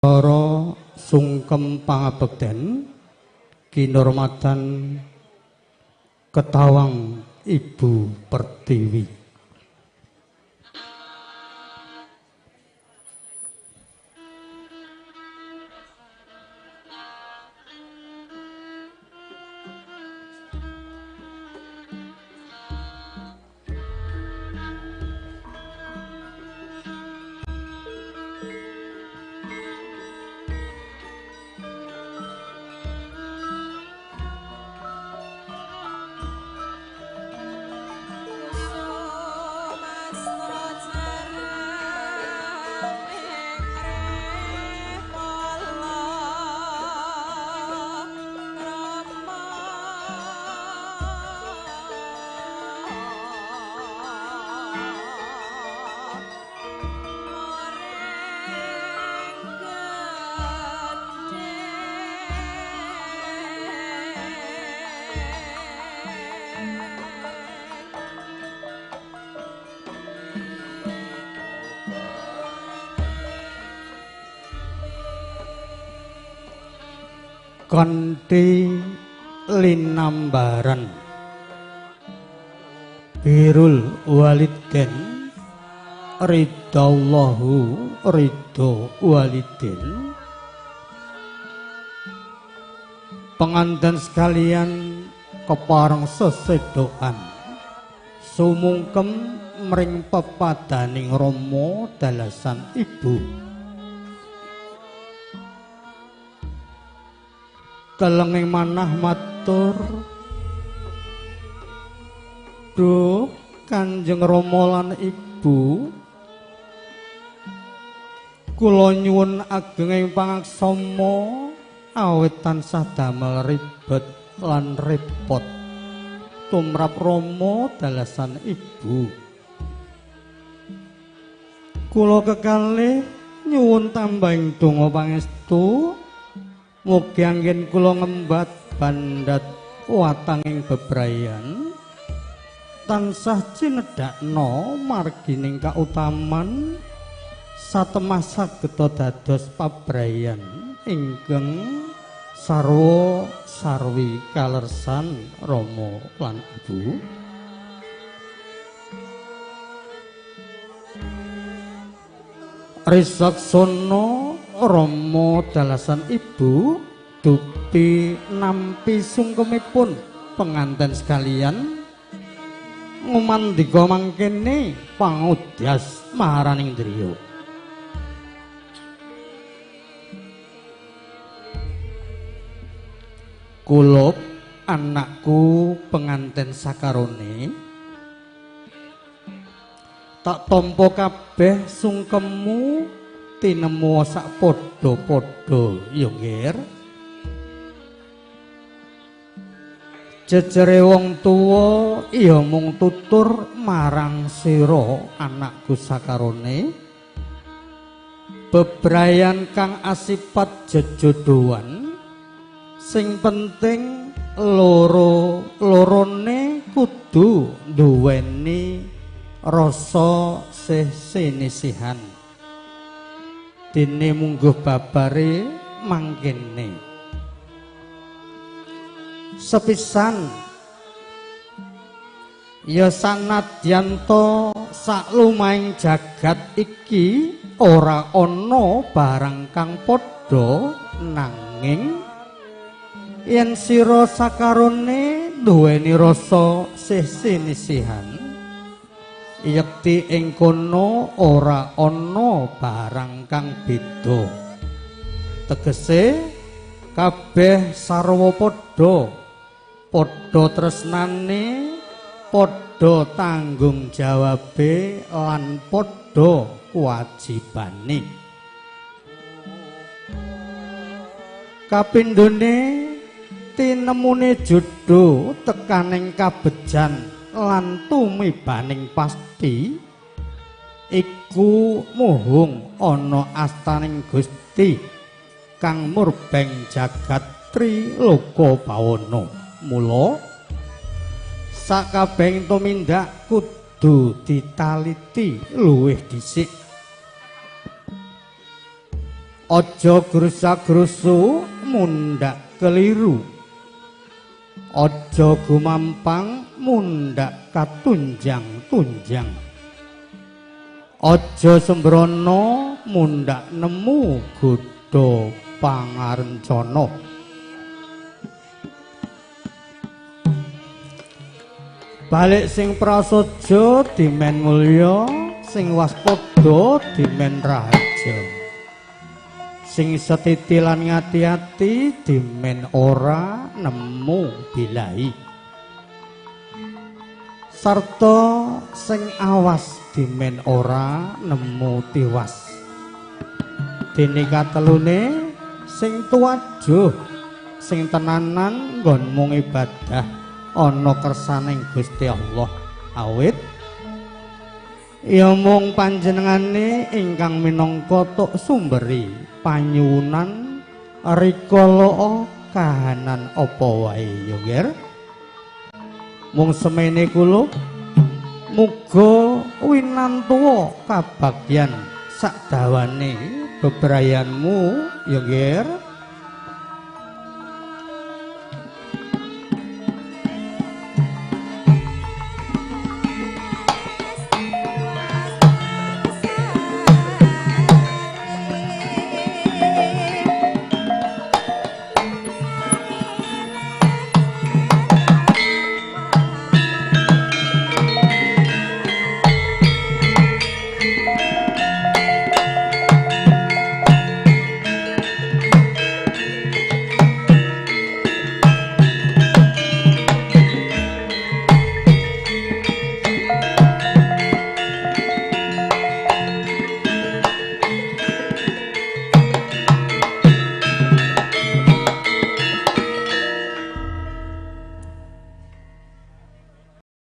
Para sungkem pangabekten kinurmatan Ketawang Ibu Pertiwi. Kanthi linambaran birrul walidin ridallahu ridho walidin, penganten sekalian kepareng sesedokan sumungkem mring pepadaning Rama dalasan ibu. Kelenging manah matur, duh Kanjeng Rama lan Ibu, kula nyuwun ageng ing pangaksama awit tansah damel ribet lan repot tumrap Rama dalasan Ibu. Kula kekalih nyuwun tambahing donga pangestu mugi anggen kula ngembat bandhat watanging bebrayan tansah cinedhakna margining kautaman satemah sageta dados pabrayan ingkang sarwa sarwi kalersan Rama lan Ibu. Risaksana Rama dalasan Ibu dukti nampi sungkemipun penganten sekalian ngumandika mangkene pangudyas maharaning driya. Kula anakku penganten sakarone tak tampa kabeh sungkemmu tinemu sak padha-padha ya nggih. Jejere wong tuwa ya mung tutur marang sira anakku sakarone bebrayan kang asipat jejodohan sing penting loro-lorone kudu duweni rasa sesenisihan. Dene mungguh babare mangkene sepisan ya sanadyanto saklumahing jagat iki ora ana barang kang padha nanging yen sira sakarone duweni rasa sesenisihan yekti ing kono ora ana barang kang beda. Tegese kabeh sarwa padha tresnane, padha tanggung jawabe lan padha kewajibane. Kapindhone tinemune jodho tekaning kabejan lan tumibaning pasti iku muhung ana astaning Gusti kang murbeng jagat triloka bawana. Mula sakabehing tumindak kudu ditaliti luwih dhisik. Aja grusak-grusu mundhak keliru. Aja gumampang mundhak katunjang-tunjang. Aja sembrono mundhak nemu godha pangarencana. Balik sing prasaja dimen mulya, sing waspada dimen rahaja. Sing setiti lan ngati-ati dimen ora nemu bilahi. Sarta sing awas dimen ora nemu tiwas. Dene katelune sing tuwajuh, sing tenanan nggonmu ibadah ana kersaning Gusti Allah. Awit ya mung panjenengane ingkang minangka tuk sumberi panyuwunan rikala kahanan apa wae ya nggih. Mung semene kula muga winantuwa kabagyan sak dawane bebrayanmu ya nggih.